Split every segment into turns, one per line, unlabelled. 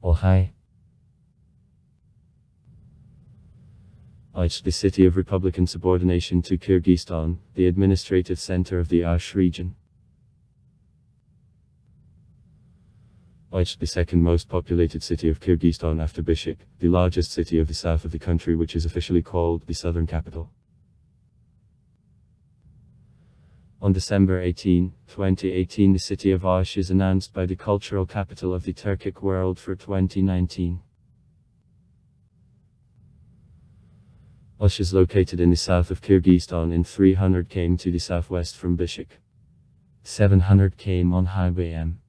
Osh. Osh, the city of Republican subordination to Kyrgyzstan, the administrative center of the Osh region. Osh, the second most populated city of Kyrgyzstan after Bishkek, the largest city of the south of the country, which is officially called the southern capital. On December 18, 2018, the city of Osh is announced by the cultural capital of the Turkic world for 2019. Osh is located in the south of Kyrgyzstan in 300 km to the southwest from Bishkek. 700 km on Highway M.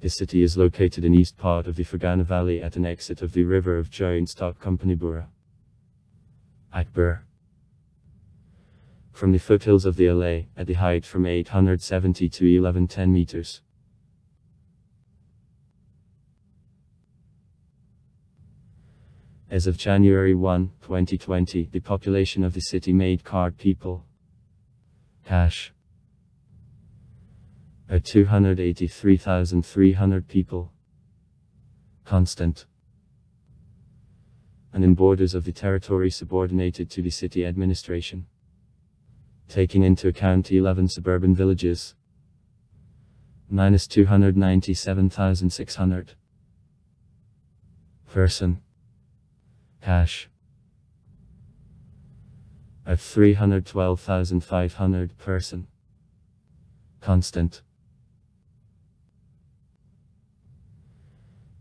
The city is located in east part of the Fergana Valley at an exit of the river of Joint Stock Company Bura. Akbar. From the foothills of the Alay, at the height from 870 to 1110 meters. As of January 1, 2020, the population of the city made card people cash are 283,300 people constant, and in borders of the territory subordinated to the city administration, taking into account 11 suburban villages, minus 297,600 person cash at 312,500 person constant.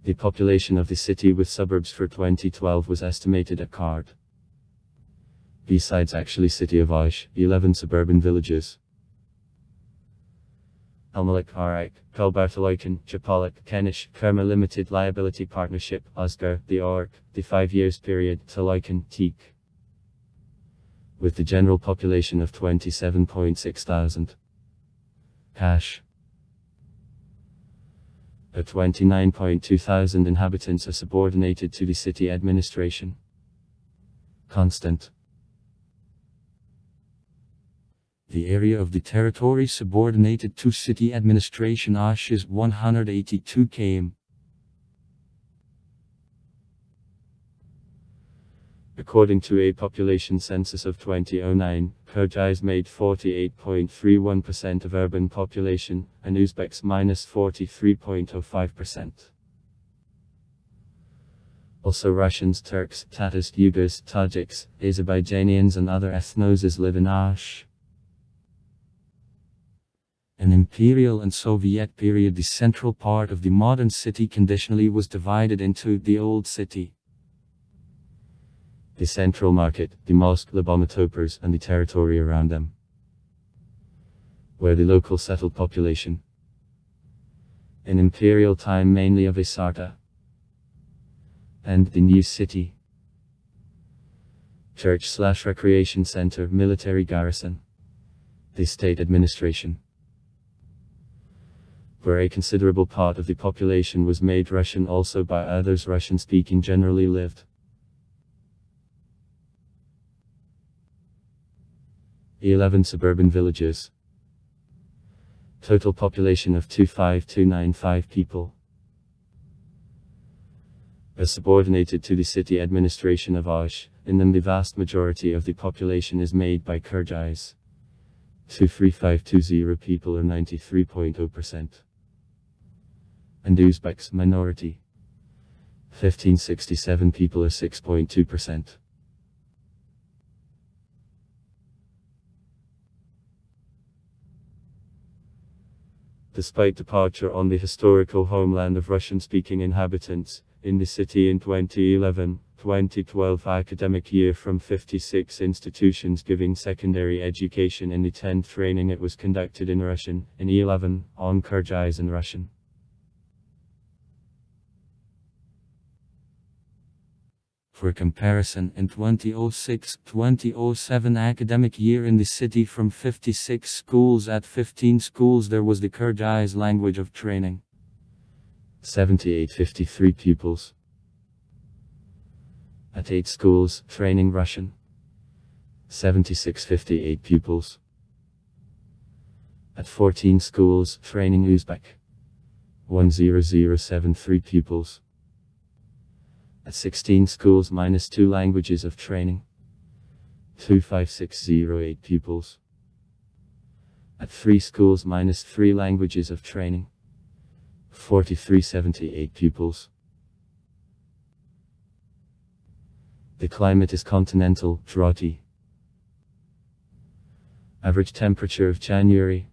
The population of the city with suburbs for 2012 was estimated at card. Besides actually city of Osh, 11 suburban villages. Almalik, Arak, Kolbartaloikan, Chapalik, Kenish, Kerma Limited Liability Partnership, Osgar, the ORC, the 5 years period, Taloikan, Teak. With the general population of 27.6 thousand. Cash. At 29.2 thousand inhabitants are subordinated to the city administration. Constant. The area of the territory subordinated to city administration Osh is 182 km. According to a population census of 2009, Kyrgyz made 48.31% of urban population, and Uzbeks minus 43.05%. Also Russians, Turks, Tatars, Uyghurs, Tajiks, Azerbaijanians and other ethnoses live in Osh. In Imperial and Soviet period, the central part of the modern city conditionally was divided into the Old City, the Central Market, the Mosque, Lobometopers, and the territory around them, where the local settled population, in Imperial time mainly of Isarta, and the New City, church/recreation center, military garrison, the state administration, where a considerable part of the population was made Russian, also by others Russian-speaking generally lived. 11 suburban villages. Total population of 25295 people. Are subordinated to the city administration of Osh. In them the vast majority of the population is made by Kyrgyz. 23520 people or 93.0%. And Uzbeks minority. 1567 people or 6.2%. Despite departure on the historical homeland of Russian-speaking inhabitants, in the city in 2011-2012 academic year from 56 institutions giving secondary education in the 10th training it was conducted in Russian, in 11, on Kyrgyz and Russian. For comparison, in 2006-2007 academic year in the city from 56 schools at 15 schools there was the Kyrgyz language of training. 7853 pupils. At 8 schools, training Russian. 7658 pupils. At 14 schools, training Uzbek. 10073 pupils. At 16 schools minus 2 languages of training. 25608 pupils. At 3 schools minus 3 languages of training. 4378 pupils. The climate is continental, droughty. Average temperature of January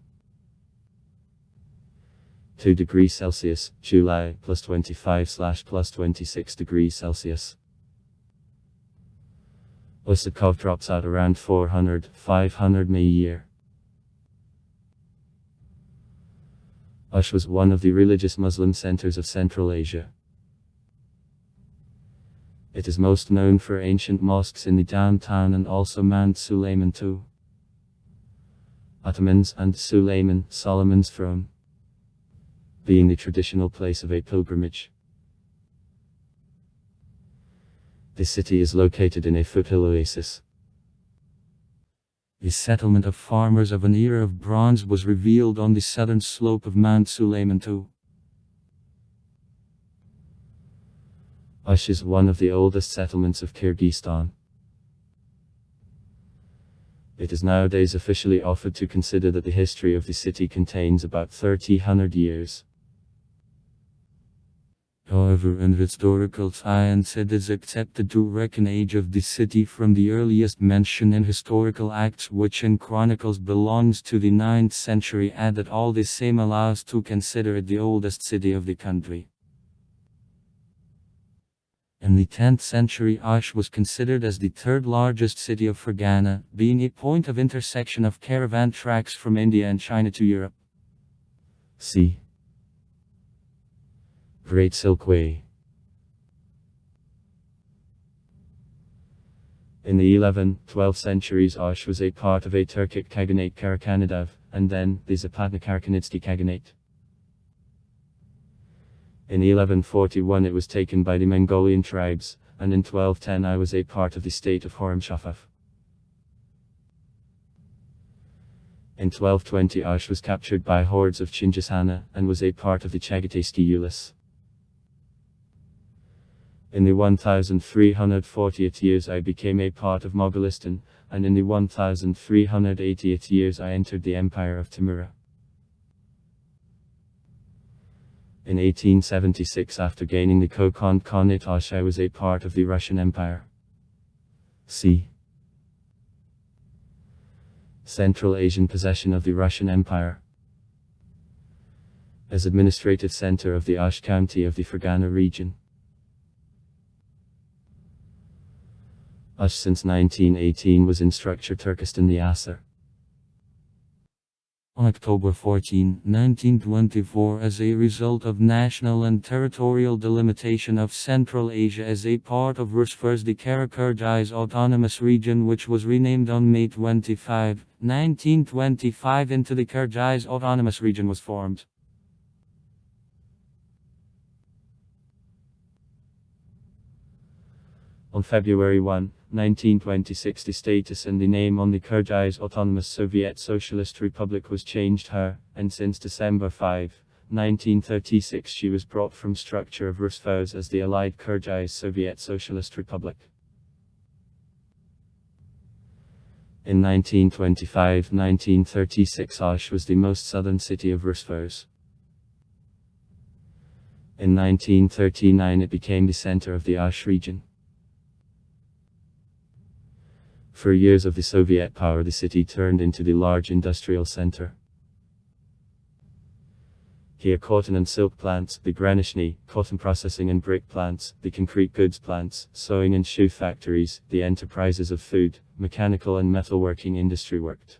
2 degrees Celsius, July +25/+26 degrees Celsius. Osakov drops out around 400-500 m a year. Osh was one of the religious Muslim centers of Central Asia. It is most known for ancient mosques in the downtown and also Mount Suleiman II. Ottomans and Suleiman, Solomon's throne, being the traditional place of a pilgrimage. The city is located in a foothill oasis. The settlement of farmers of an era of bronze was revealed on the southern slope of Mount Suleiman II. Osh is one of the oldest settlements of Kyrgyzstan. It is nowadays officially offered to consider that the history of the city contains about 300 years. However, in historical science it is accepted to reckon age of the city from the earliest mention in historical acts, which in chronicles belongs to the 9th century, and that all the same allows to consider it the oldest city of the country. In the 10th century, Osh was considered as the third largest city of Fergana, being a point of intersection of caravan tracks from India and China to Europe. See Great Silkway. In the 11th, 12th centuries, Osh was a part of a Turkic Khaganate Karakanadav, and then the Zapatna Karakanidski Khaganate. In 1141 it was taken by the Mongolian tribes, and in 1210 I was a part of the state of Horemshafaf. In 1220 Osh was captured by hordes of Chinggis Khan, and was a part of the Chagatai Ulis. In the 1340th years I became a part of Mogolistan, and in the 1380th years I entered the Empire of Timur. In 1876, after gaining the Kokand Khanate Osh, I was a part of the Russian Empire. See Central Asian possession of the Russian Empire. As administrative center of the Osh County of the Fergana region. Osh since 1918 was in structure Turkestan the Asar. On October 14, 1924, as a result of national and territorial delimitation of Central Asia as a part of Rusfars, the Kyrgyz Autonomous Region, which was renamed on May 25, 1925 into the Kyrgyz Autonomous Region, was formed. On February 1, 1926, the status and the name on the Kyrgyz Autonomous Soviet Socialist Republic was changed and since December 5, 1936 she was brought from structure of Rusfars as the Allied Kyrgyz Soviet Socialist Republic. In 1925-1936 Osh was the most southern city of Rusfars. In 1939 it became the center of the Osh region. For years of the Soviet power, the city turned into the large industrial center. Here cotton and silk plants, the granishny, cotton processing and brick plants, the concrete goods plants, sewing and shoe factories, the enterprises of food, mechanical and metalworking industry worked.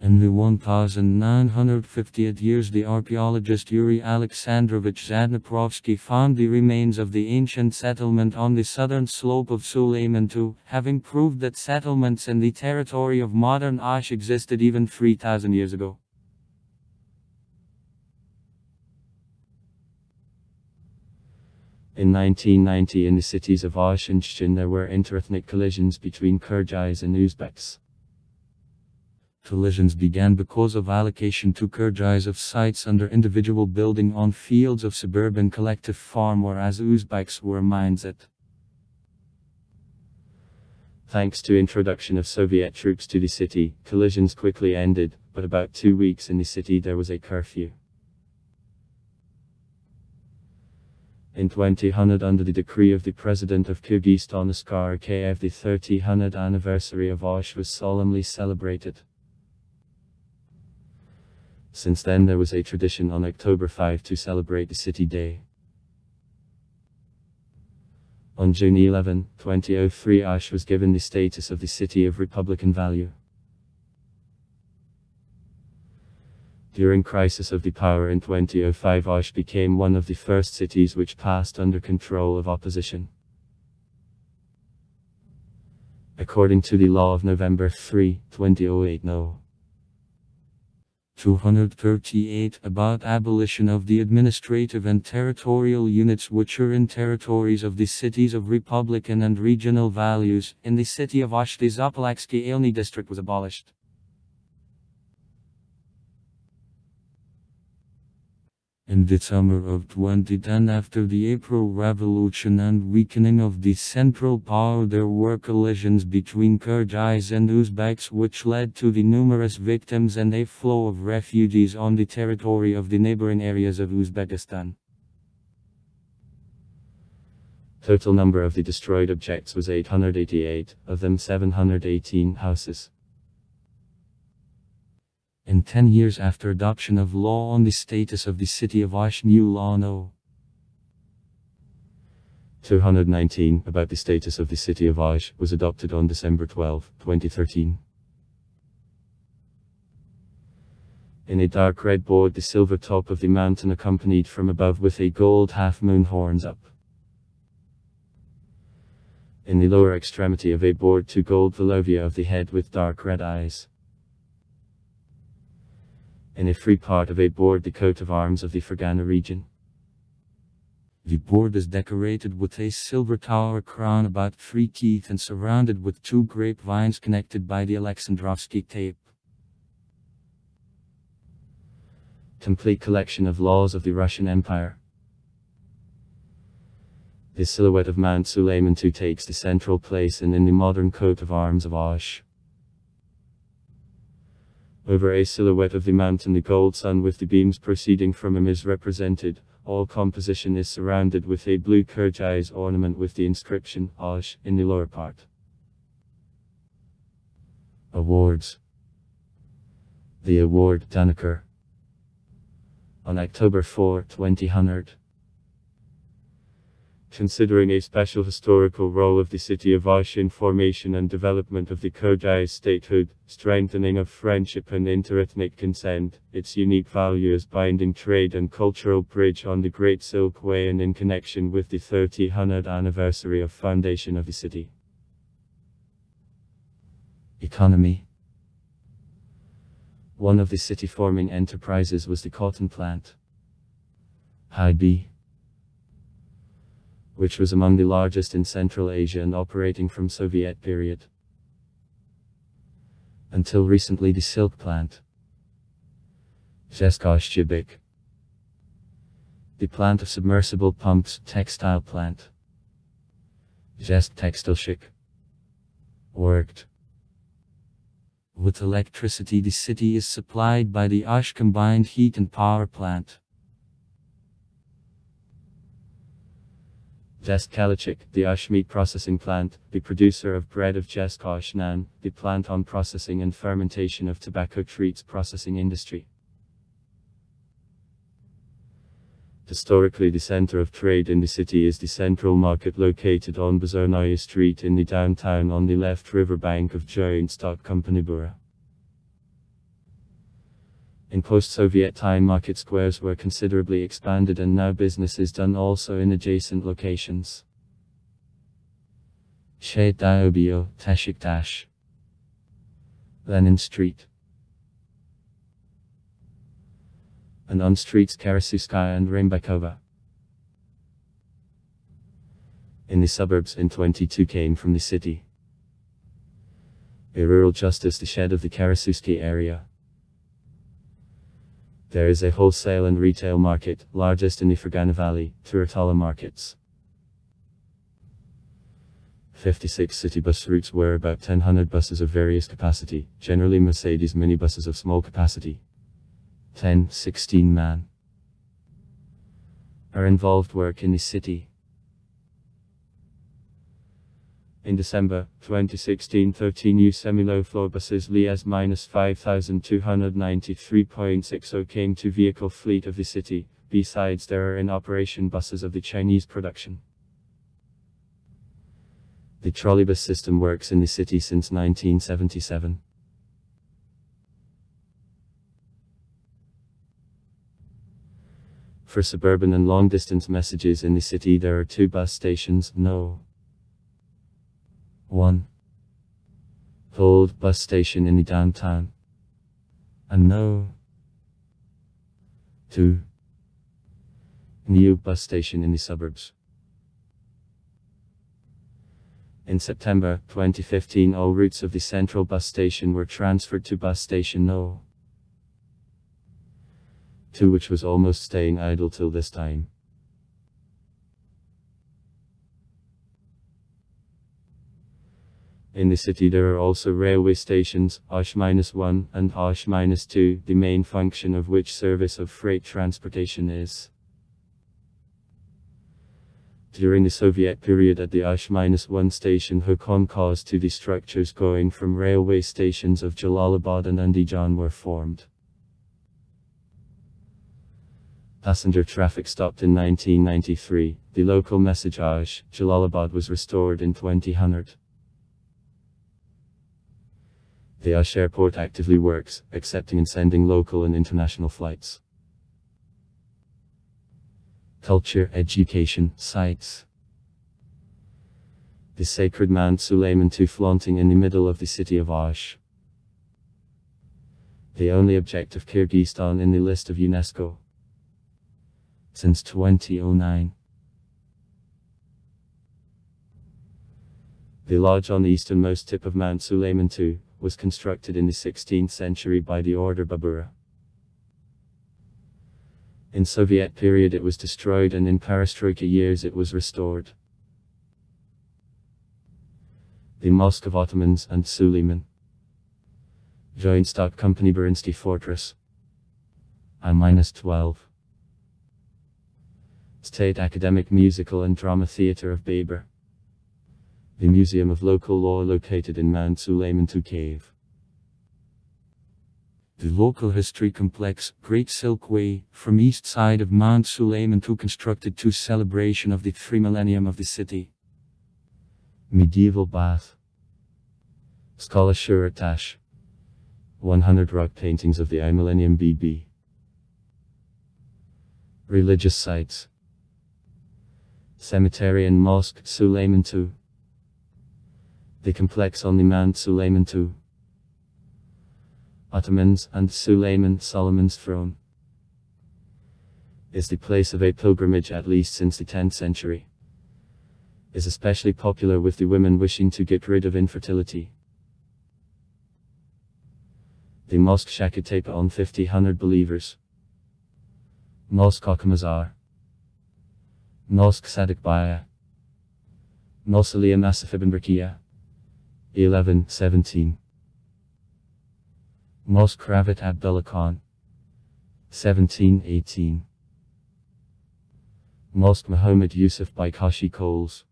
In the 1950th years, the archaeologist Yuri Alexandrovich Zadneprovsky found the remains of the ancient settlement on the southern slope of Suleiman II, having proved that settlements in the territory of modern Osh existed even 3,000 years ago. In 1990, in the cities of Osh and Shchin, there were interethnic collisions between Kyrgyz and Uzbeks.
Collisions began because of allocation to Kyrgyz of sites under individual building on fields of suburban collective farm, whereas Uzbeks were mines at.
Thanks to introduction of Soviet troops to the city, collisions quickly ended, but about 2 weeks in the city there was a curfew. In 2000, under the decree of the President of Kyrgyzstan Askar Akayev, the 30th anniversary of Osh was solemnly celebrated. Since then there was a tradition on October 5 to celebrate the city day. On June 11, 2003, Osh was given the status of the city of Republican value. During crisis of the power in 2005, Osh became one of the first cities which passed under control of opposition. According to the law of November 3, 2008 No.
238 about abolition of the administrative and territorial units which are in territories of the cities of Republican and regional values. In the city of Osh, the Zapolaksky Elny district was abolished. In the summer of 2010, after the April Revolution and weakening of the central power, there were collisions between Kyrgyz and Uzbeks which led to the numerous victims and a flow of refugees on the territory of the neighboring areas of Uzbekistan.
Total number of the destroyed objects was 888, of them 718 houses.
In 10 years after adoption of law on the status of the city of Osh, new law No.
219 about the status of the city of Osh was adopted on December 12, 2013. In a dark red board, the silver top of the mountain accompanied from above with a gold half-moon horns up. In the lower extremity of a board, 2 gold velovia of the head with dark red eyes. In a free part of a board, the coat of arms of the Fergana region.
The board is decorated with a silver tower crown about 3 teeth and surrounded with 2 grapevines connected by the Alexandrovsky tape.
Complete collection of laws of the Russian Empire. The silhouette of Mount Suleiman II takes the central place in the modern coat of arms of Osh. Over a silhouette of the mountain, the gold sun with the beams proceeding from him is represented. All composition is surrounded with a blue Kyrgyz ornament with the inscription Osh in the lower part. Awards. The award Danakar. On October 4, 2000. Considering a special historical role of the city of Osh in formation and development of the Kyrgyz statehood, strengthening of friendship and interethnic consent, its unique value as binding trade and cultural bridge on the Great Silk Way, and in connection with the 30th anniversary of foundation of the city. Economy. One of the city-forming enterprises was the cotton plant, High-B, which was among the largest in Central Asia and operating from Soviet period. Until recently, the silk plant, Zhezkoshchibik, the plant of submersible pumps, textile plant, Zhezk Textilshik, worked. With electricity, the city is supplied by the Osh combined heat and power plant. Zhezk Kalichik, the Osh meat processing plant, the producer of bread of Zhezk Nan, the plant on processing and fermentation of tobacco treats processing industry. Historically, the center of trade in the city is the central market located on Bazarnaya Street in the downtown on the left riverbank of Joint Stock Company Bura. In post-Soviet time, market squares were considerably expanded and now business is done also in adjacent locations. Sheit Daobio, Tashiktash, Lenin Street, and on streets Karasuskaya and Rembakova. In the suburbs in 22 came from the city. A rural justice the shed of the Karasuski area. There is a wholesale and retail market, largest in the Fergana Valley, Turatala markets. 56 city bus routes where about 1,000 buses of various capacity, generally Mercedes minibuses of small capacity, 10-16 man, are involved work in the city. In December 2016, 13 new semi-low floor buses Lias-5293.60 came to vehicle fleet of the city. Besides, there are in operation buses of the Chinese production. The trolleybus system works in the city since 1977. For suburban and long-distance messages in the city there are 2 bus stations, No. 1. Old bus station in the downtown. And No. 2. New bus station in the suburbs. In September 2015, all routes of the central bus station were transferred to bus station No. 2, which was almost staying idle till this time. In the city there are also railway stations, Osh-1 and Osh-2, the main function of which service of freight transportation is. During the Soviet period at the Osh-1 station, hook-on cars to the structures going from railway stations of Jalalabad and Andijan were formed. Passenger traffic stopped in 1993. The local message Osh, Jalalabad was restored in 2000. The Osh airport actively works, accepting and sending local and international flights. Culture, education, sites. The sacred Mount Suleiman II flaunting in the middle of the city of Osh. The only object of Kyrgyzstan in the list of UNESCO. Since 2009. The lodge on the easternmost tip of Mount Suleiman II was constructed in the 16th century by the order Babura. In Soviet period it was destroyed and in Perestroika years it was restored. The Mosque of Ottomans and Suleiman. Joint stock company Berinsky Fortress. I-12. State Academic Musical and Drama Theatre of Baber. The Museum of Local Law located in Mount Suleiman II Cave. The local history complex, Great Silk Way, from east side of Mount Suleiman II constructed to celebration of the 3 millennium of the city. Medieval bath. Skala Shuratash. 100 rock paintings of the I Millennium BB. Religious sites. Cemetery and Mosque, Suleiman II. The complex on the Mount Suleiman II. Ottomans and Suleiman, Solomon's throne. Is the place of a pilgrimage at least since the 10th century. Is especially popular with the women wishing to get rid of infertility. The Mosque Shakatepa on 50 believers. Mosque Okamazar. Mosque Sadik Baya. Mausoleum Asif ibn Barkiya. 1117. Mosque Ravat Abdullah Khan. 1718. Mosque Muhammad Yusuf by Kashi Coles.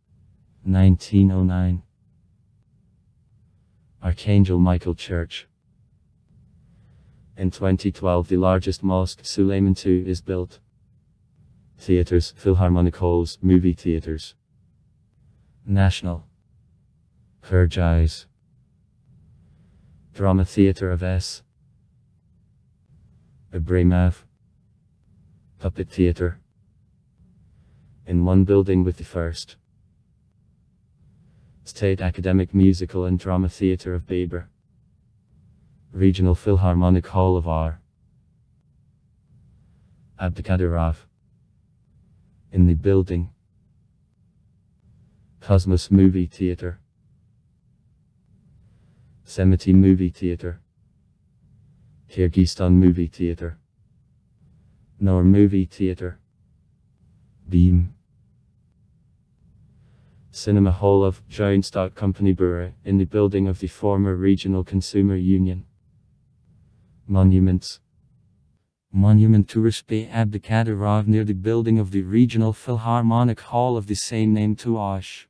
1909. Archangel Michael Church. In 2012 the largest mosque, Suleiman II, is built. Theaters, Philharmonic halls, movie theaters. National. Kyrgyz. Drama Theatre of S. Ibrahimov. Puppet Theatre. In one building with the first. State Academic Musical and Drama Theatre of Baber. Regional Philharmonic Hall of R. Abdikadirov. In the building. Cosmos Movie Theatre. Semiti Movie Theatre, Kyrgyzstan Movie Theatre, Nor Movie Theatre, Beam Cinema Hall of Giant Stock Company Bure, in the building of the former Regional Consumer Union. Monuments.
Monument to Respect Abdikadirov near the building of the Regional Philharmonic Hall of the same name to Osh.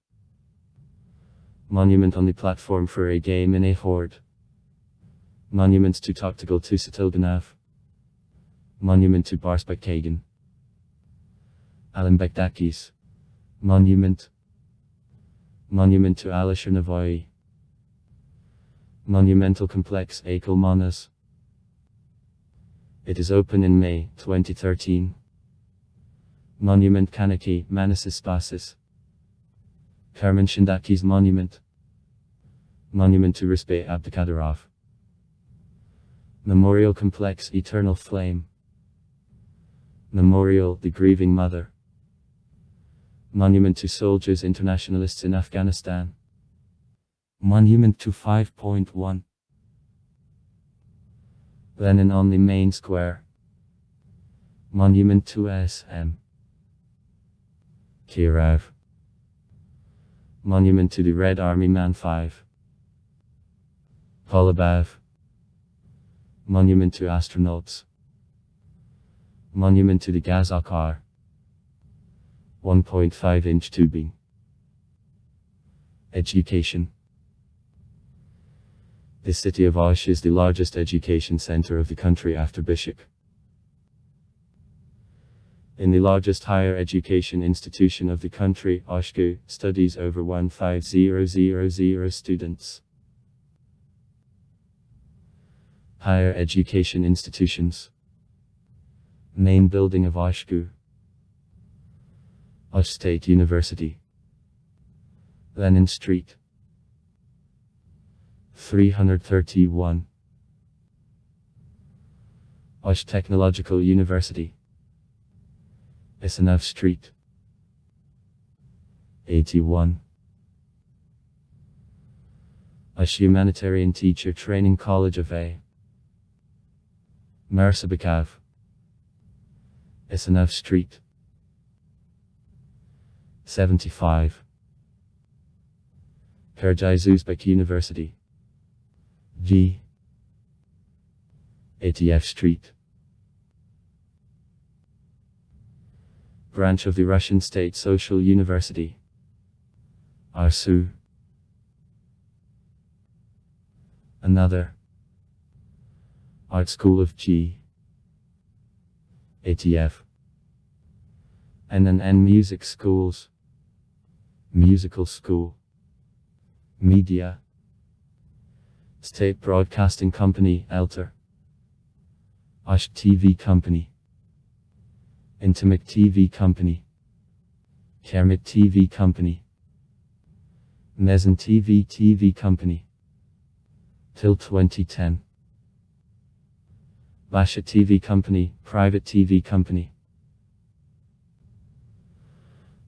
Monument on the platform for a game in a horde. Monuments to Toktigal Tusatilganav. Monument to Barsbek Kagan. Alimbekdakis. Monument. Monument to Alisher Navoy. Monumental Complex Akil Manas. It is open in May 2013. Monument Kanaki Manasis Spasis. Kerman Shindaki's Monument. Monument to Respect Abdikadirov. Memorial Complex Eternal Flame. Memorial The Grieving Mother. Monument to Soldiers Internationalists in Afghanistan.
Monument to 5.1.
Lenin on the Main Square. Monument to S.M. Kirov. Monument to the Red Army Man 5. Polabav. Monument to astronauts. Monument to the Gazakar. 1.5-inch tubing. Education. The city of Osh is the largest education center of the country after Bishkek. In the largest higher education institution of the country, Oshgu, studies over 15,000 students. Higher education institutions. Main building of Oshgu. Osh State University. Lenin Street. 331. Osh Technological University. Isanov Street. 81. Osh Humanitarian Teacher Training College of A. Mersabikov. Isanov Street. 75. Kyrgyz Uzbek University. G. ATF Street. Branch of the Russian State Social University. Arsu. Another. Art School of G. ATF. NNN Music Schools. Musical School. Media. State Broadcasting Company, Elter. Osh TV Company. Intimate TV Company. Kermit TV Company. Mezan TV Company. Till 2010. Basha TV Company, Private TV Company.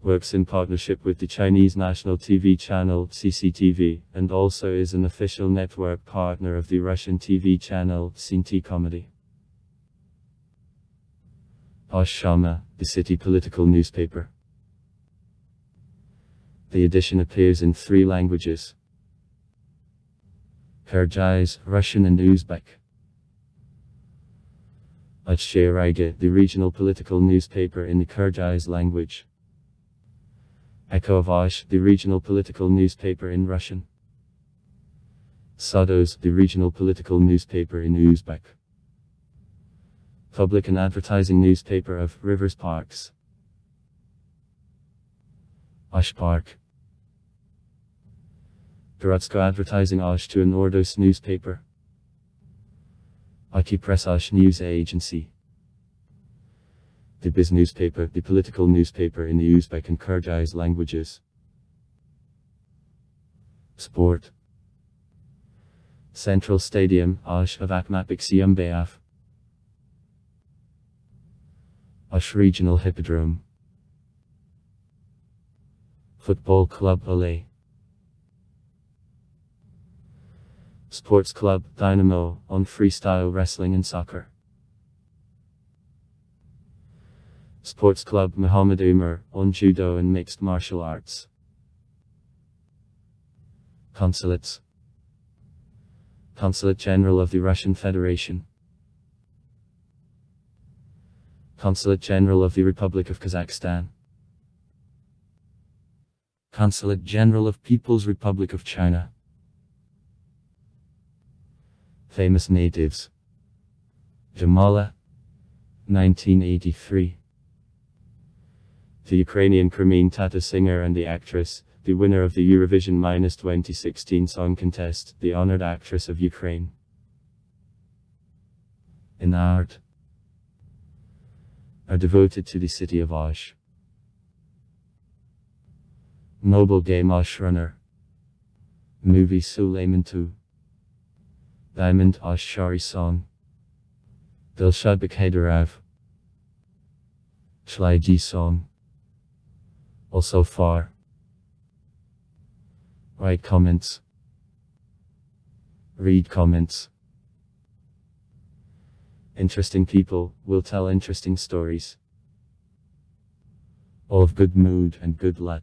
Works in partnership with the Chinese national TV channel CCTV, and also is an official network partner of the Russian TV channel Sinti Comedy. Osh Shama, the city political newspaper. The edition appears in 3 languages: Kyrgyz, Russian and Uzbek. Osh the regional political newspaper in the Kyrgyz language. Echo of Osh, the regional political newspaper in Russian. Sados, the regional political newspaper in Uzbek. Public and advertising newspaper of Rivers Parks. Osh Park. Gorotsko advertising Osh to an Ordos newspaper. Oki Press Osh News Agency. The Biz newspaper, the political newspaper in the Uzbek and Kyrgyz languages. Sport. Central Stadium, Osh of Akmapik Siumbayev. Osh Regional Hippodrome. Football Club Ole. Sports Club, Dynamo, on freestyle wrestling and soccer. Sports Club Muhammad Umar, on judo and mixed martial arts. Consulates. Consulate General of the Russian Federation. Consulate General of the Republic of Kazakhstan.
Consulate General of People's Republic of China.
Famous natives. Jamala, 1983. The Ukrainian Crimean Tata singer and the actress, the winner of the Eurovision 2016 Song Contest, the honored actress of Ukraine. In art, are devoted to the city of Osh. Mobile game Osh Runner. Movie Suleiman 2. Diamond Osh Shari Song. Dilshad Bakhedarav. Shlaiji Song. Also far. Write comments. Read comments. Interesting people will tell interesting stories. All of good mood and good luck.